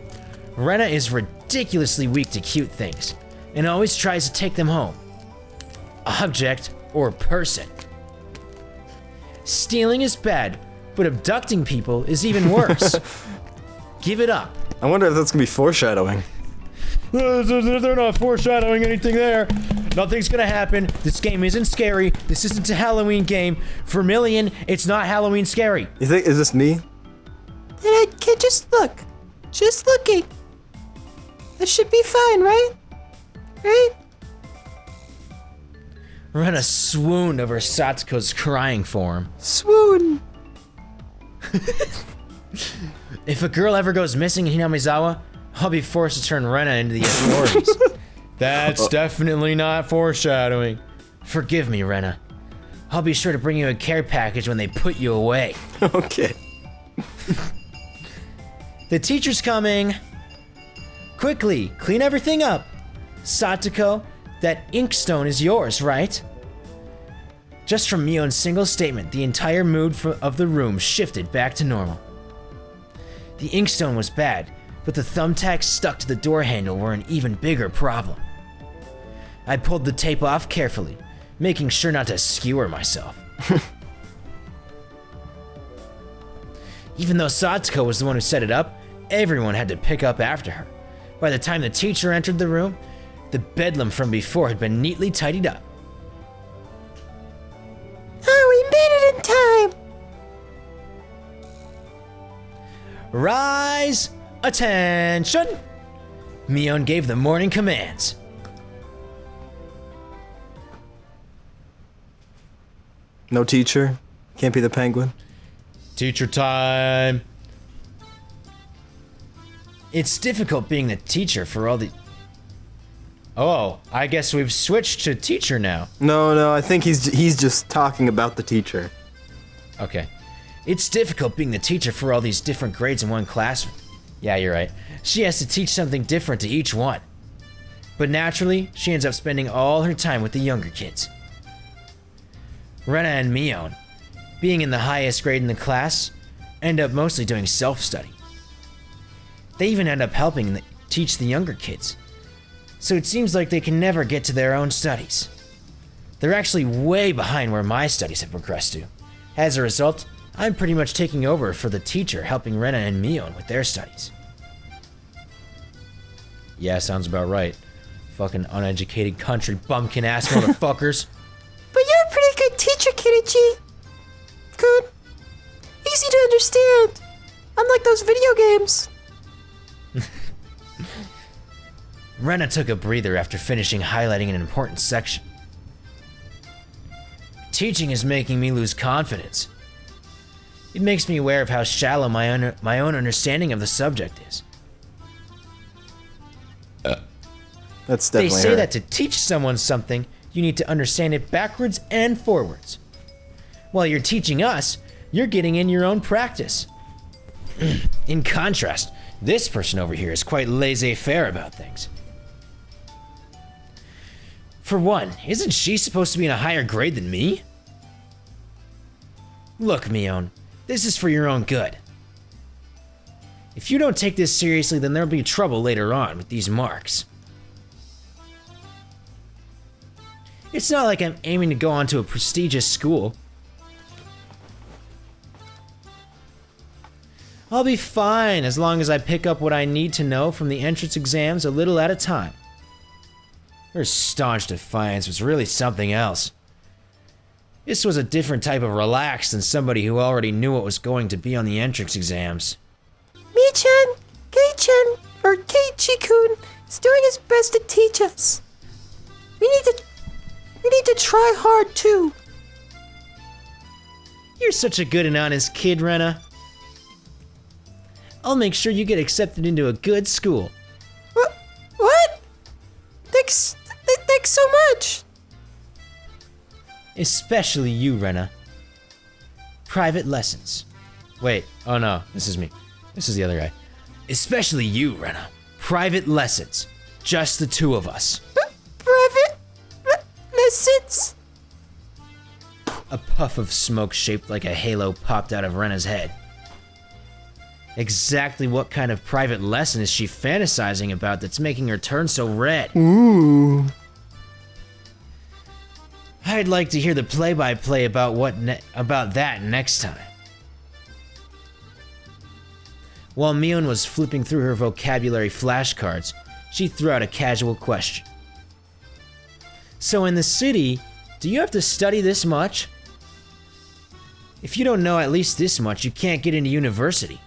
Rena is ridiculously weak to cute things and always tries to take them home. Object or person. Stealing is bad, but abducting people is even worse. Give it up. I wonder if that's gonna be foreshadowing. They're not foreshadowing anything there. Nothing's gonna happen. This game isn't scary. This isn't a Halloween game. For Million, it's not Halloween scary. You think, is this me? Then I can just look. Just looking. That should be fine, right? Right? Rena swooned over Satsuko's crying form. Swoon. If a girl ever goes missing in Hinamizawa, I'll be forced to turn Rena into the authorities. That's definitely not foreshadowing. Forgive me, Rena. I'll be sure to bring you a care package when they put you away. Okay. The teacher's coming. Quickly, clean everything up. Satsuko, that inkstone is yours, right? Just from Mion's single statement, the entire mood of the room shifted back to normal. The inkstone was bad, but the thumbtacks stuck to the door handle were an even bigger problem. I pulled the tape off carefully, making sure not to skewer myself. Even though Satsuko was the one who set it up, everyone had to pick up after her. By the time the teacher entered the room, the bedlam from before had been neatly tidied up. Oh, we made it in time. Rise! Attention! Mion gave the morning commands. No teacher? Can't be the penguin? Teacher time. It's difficult being the teacher for all the... Oh, I guess we've switched to teacher now. No, I think he's just talking about the teacher. Okay. It's difficult being the teacher for all these different grades in one classroom. Yeah, you're right. She has to teach something different to each one. But naturally, she ends up spending all her time with the younger kids. Rena and Mion, being in the highest grade in the class, end up mostly doing self-study. They even end up helping teach the younger kids. So it seems like they can never get to their own studies. They're actually way behind where my studies have progressed to. As a result, I'm pretty much taking over for the teacher, helping Rena and Mion with their studies. Yeah, sounds about right. Fucking uneducated country bumpkin ass motherfuckers. But you're a pretty good teacher, Kenichi. Good. Easy to understand. Unlike those video games. Rena took a breather after finishing highlighting an important section. Teaching is making me lose confidence. It makes me aware of how shallow my own understanding of the subject is. That's They definitely say her. that to teach someone something, you need to understand it backwards and forwards. While you're teaching us, you're getting in your own practice. In contrast, this person over here is quite laissez-faire about things. For one, isn't she supposed to be in a higher grade than me? Look, Mion, this is for your own good. If you don't take this seriously, then there'll be trouble later on with these marks. It's not like I'm aiming to go on to a prestigious school. I'll be fine as long as I pick up what I need to know from the entrance exams a little at a time. Her staunch defiance was really something else. This was a different type of relax than somebody who already knew what was going to be on the entrance exams. Mi-chan, Kei-chan, or Keiichi-kun is doing his best to teach us. We need to try hard too. You're such a good and honest kid, Rena. I'll make sure you get accepted into a good school. What? Thanks so much. Especially you, Rena. Private lessons. Wait, oh no, this is me. This is the other guy. Especially you, Rena. Private lessons. Just the two of us. Private lessons? A puff of smoke shaped like a halo popped out of Rena's head. Exactly what kind of private lesson is she fantasizing about that's making her turn so red? Ooh. I'd like to hear the play-by-play about that next time. While Mion was flipping through her vocabulary flashcards, she threw out a casual question. So in the city, do you have to study this much? If you don't know at least this much, you can't get into university.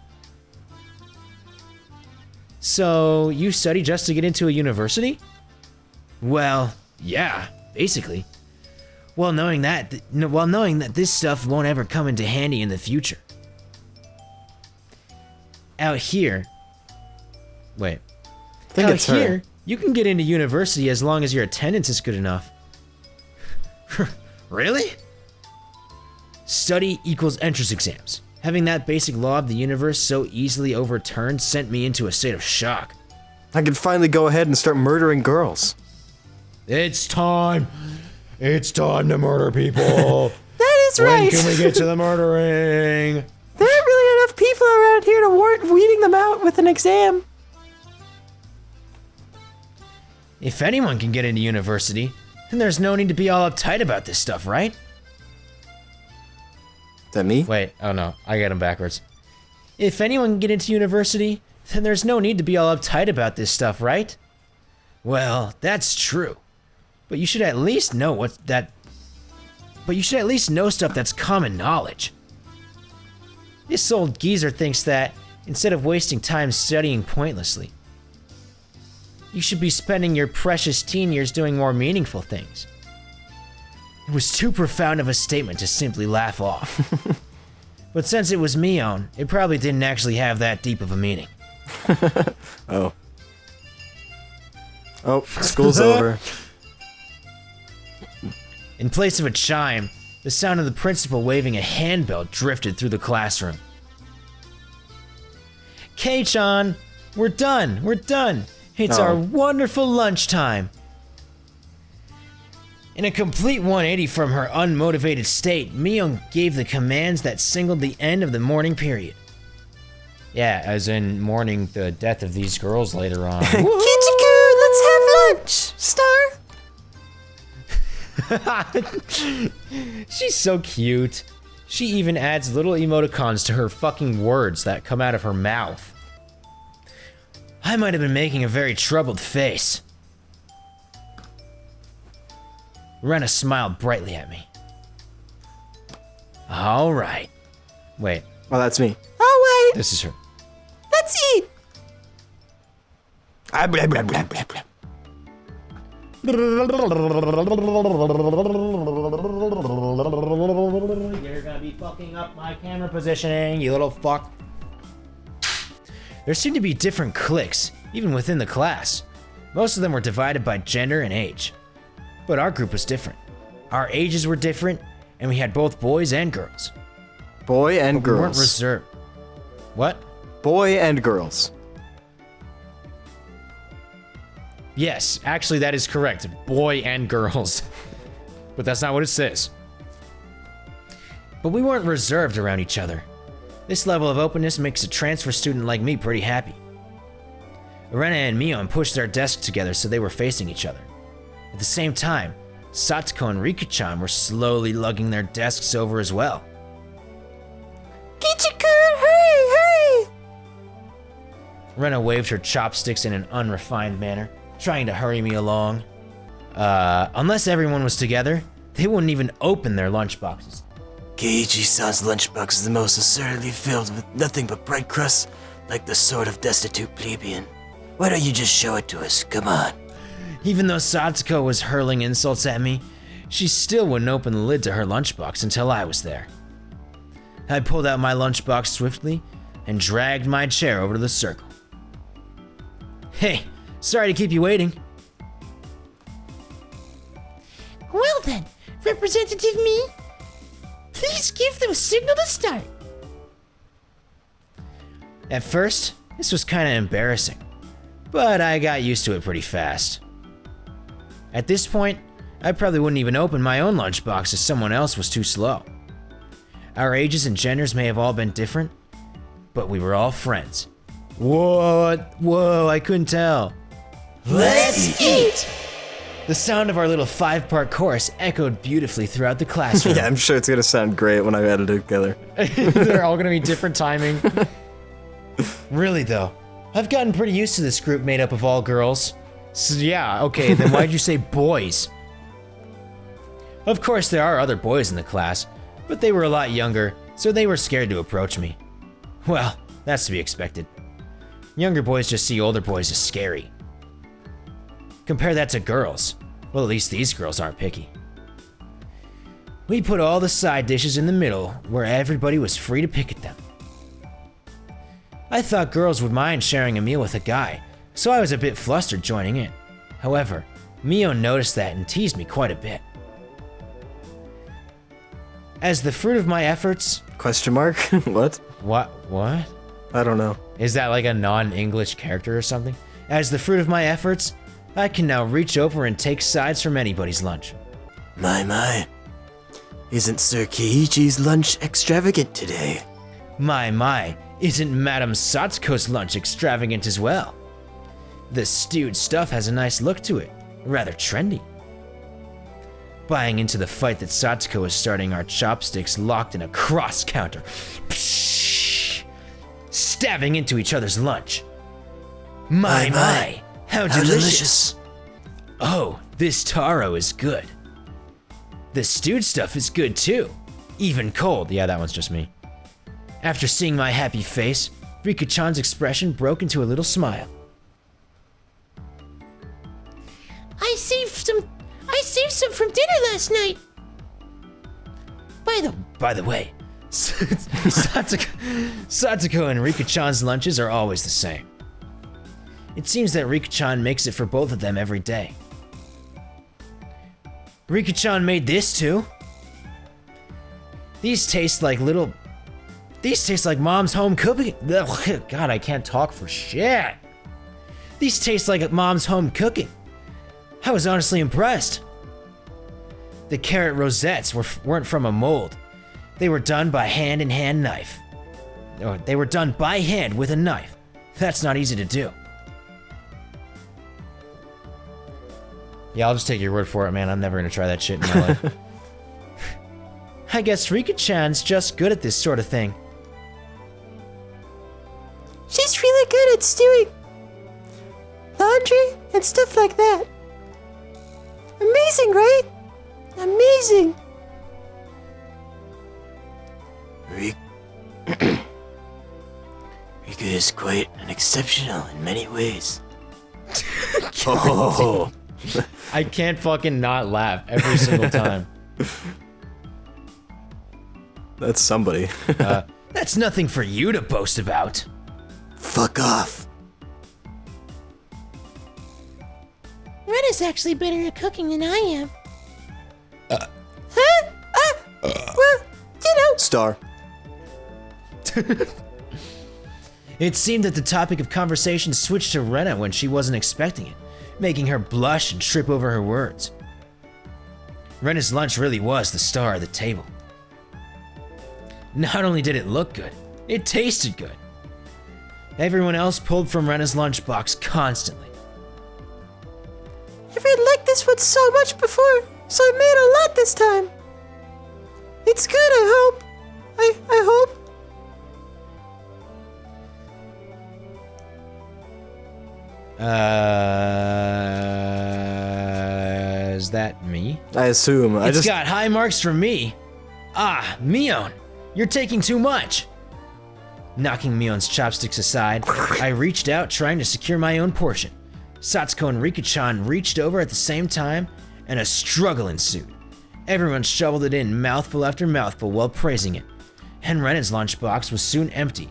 So, you study just to get into a university? Well, yeah, basically. While knowing that this stuff won't ever come into handy in the future. Out here, I think out it's here, her. you can get into university as long as your attendance is good enough. Really? Study equals entrance exams. Having that basic law of the universe so easily overturned sent me into a state of shock. I could finally go ahead and start murdering girls. It's time. It's time to murder people. That is When right. can we get to the murdering? There aren't really enough people around here to warrant weeding them out with an exam. If anyone can get into university, then there's no need to be all uptight about this stuff, right? Is that me? Wait, oh no, I got them backwards. If anyone can get into university, then there's no need to be all uptight about this stuff, right? Well, that's true. But you should at least know stuff that's common knowledge. This old geezer thinks that, instead of wasting time studying pointlessly, you should be spending your precious teen years doing more meaningful things. It was too profound of a statement to simply laugh off. But since it was Mion, it probably didn't actually have that deep of a meaning. Oh. Oh, school's over. In place of a chime, the sound of the principal waving a handbell drifted through the classroom. Kei-chan, we're done. It's our wonderful lunchtime. In a complete 180 from her unmotivated state, Mion gave the commands that signaled the end of the morning period. Yeah, as in mourning the death of these girls later on. Kichiku, let's have lunch, Star. She's so cute. She even adds little emoticons to her fucking words that come out of her mouth. I might have been making a very troubled face. Rena smiled brightly at me. All right. Wait, Oh, that's me. Oh wait, this is her. let's eat. Ah, blah, blah, blah, blah, blah. You're gonna be fucking fucking up my camera positioning, you little fuck. There seemed to be different cliques, even within the class. Most of them were divided by gender and age. But our group was different. Our ages were different, and we had both boys and girls. Boy and We weren't girls. reserved. What? Boy and girls. Yes, actually that is correct. Boy and girls. But that's not what it says. But we weren't reserved around each other. This level of openness makes a transfer student like me pretty happy. Irena and Mion pushed their desks together so they were facing each other. At the same time, Satsuko and Rika-chan were slowly lugging their desks over as well. Kichi-kun, hurry! Rena waved her chopsticks in an unrefined manner, trying to hurry me along. Unless everyone was together, they wouldn't even open their lunchboxes. Keiichi-san's lunchbox is the most assertively filled with nothing but bread crusts, like the sort of destitute plebeian. Why don't you just show it to us? Come on. Even though Satsuko was hurling insults at me, she still wouldn't open the lid to her lunchbox until I was there. I pulled out my lunchbox swiftly and dragged my chair over to the circle. Hey, sorry to keep you waiting. Well then, Representative Me, please give them a signal to start. At first, this was kind of embarrassing, but I got used to it pretty fast. At this point, I probably wouldn't even open my own lunchbox if someone else was too slow. Our ages and genders may have all been different, but we were all friends. What? Whoa, I couldn't tell. Let's eat! The sound of our little 5-part chorus echoed beautifully throughout the classroom. Yeah, I'm sure it's gonna sound great when I edit it together. They're all gonna be different timing. Really though, I've gotten pretty used to this group made up of all girls. So yeah, okay, then why'd you say boys? Of course there are other boys in the class, but they were a lot younger, so they were scared to approach me. Well, that's to be expected. Younger boys just see older boys as scary. Compare that to girls. Well, at least these girls aren't picky. We put all the side dishes in the middle where everybody was free to pick at them. I thought girls would mind sharing a meal with a guy, so I was a bit flustered joining in. However, Mio noticed that and teased me quite a bit. As the fruit of my efforts... Question mark? What? What? I don't know. Is that like a non-English character or something? As the fruit of my efforts, I can now reach over and take sides from anybody's lunch. My. Isn't Sir Keiichi's lunch extravagant today? My, isn't Madame Satsuko's lunch extravagant as well? The stewed stuff has a nice look to it, rather trendy. Buying into the fight that Satsuko was starting, our chopsticks locked in a cross counter, stabbing into each other's lunch. My, how delicious. Oh, this taro is good. The stewed stuff is good too, even cold. Yeah, that one's just me. After seeing my happy face, Rika-chan's expression broke into a little smile. I saved some from dinner last night. By the way, Satsuko and Rika-chan's lunches are always the same. It seems that Rika-chan makes it for both of them every day. Rika-chan made this too? These taste like mom's home cooking. Ugh, God, I can't talk for shit. These taste like mom's home cooking. I was honestly impressed. The carrot rosettes weren't from a mold. They were done by hand knife. Or they were done by hand with a knife. That's not easy to do. Yeah, I'll just take your word for it, man. I'm never gonna try that shit in my life. I guess Rika-chan's just good at this sort of thing. She's really good at stewing laundry and stuff like that. Amazing, right? Amazing. Rika is quite an exceptional in many ways. Oh. I can't fucking not laugh every single time. That's somebody. That's nothing for you to boast about. Fuck off. Rena's actually better at cooking than I am. Star. It seemed that the topic of conversation switched to Rena when she wasn't expecting it, making her blush and trip over her words. Rena's lunch really was the star of the table. Not only did it look good, it tasted good. Everyone else pulled from Rena's lunchbox constantly. I've read like this one so much before, so I made a lot this time. It's good, I hope. I hope. Is that me? I assume. It's got high marks from me. Ah, Mion, you're taking too much. Knocking Mion's chopsticks aside, I reached out trying to secure my own portion. Satsuko and Rika-chan reached over at the same time, and a struggle ensued. Everyone shoveled it in mouthful after mouthful while praising it, and Rena's lunchbox was soon empty.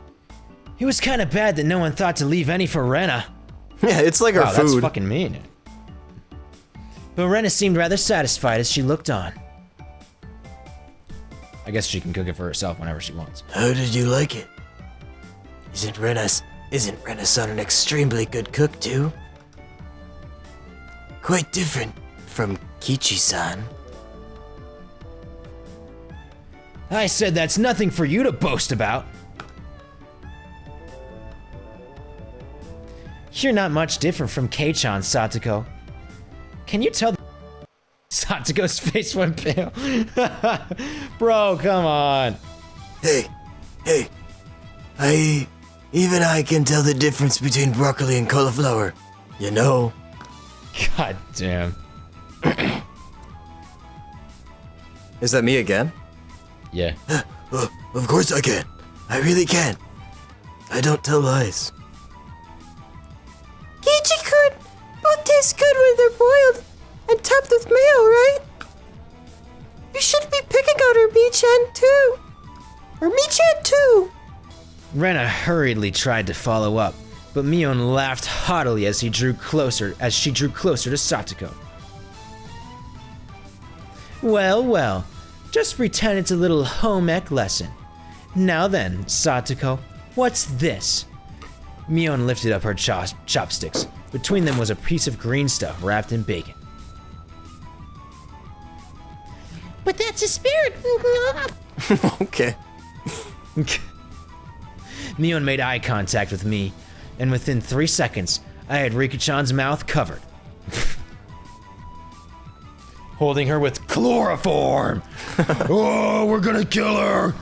It was kinda bad that no one thought to leave any for Rena. Yeah, it's like her Wow, food. that's fucking mean. But Rena seemed rather satisfied as she looked on. I guess she can cook it for herself whenever she wants. How did you like it? Isn't Rena-san an extremely good cook too? Quite different from Kichi-san. I said that's nothing for you to boast about. You're not much different from K-chan, Satsuko. Can you tell? Satsuko's face went pale. Bro, come on. Hey, even I can tell the difference between broccoli and cauliflower. You know? God damn. Is that me again? Yeah. Of course I can. I really can. I don't tell lies. Kichi-kun, both taste good when they're boiled and topped with mayo, right? You should be picking on her Mi-chan too. Or Mi-chan too. Rena hurriedly tried to follow up, but Mion laughed haughtily as she drew closer to Satsuko. Well, just pretend it's a little home ec lesson. Now then, Satsuko, what's this? Mion lifted up her chopsticks. Between them was a piece of green stuff wrapped in bacon. But that's a spirit. Okay. Mion made eye contact with me, and within 3 seconds, I had Rika-chan's mouth covered. Holding her with chloroform! Oh, we're gonna kill her!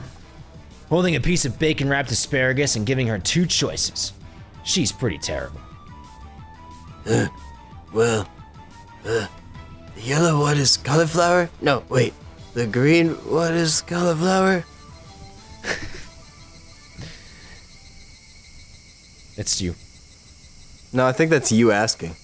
Holding a piece of bacon-wrapped asparagus and giving her 2 choices. She's pretty terrible. Well, the yellow one is cauliflower? No, wait. The green one is cauliflower? It's you. No, I think that's you asking.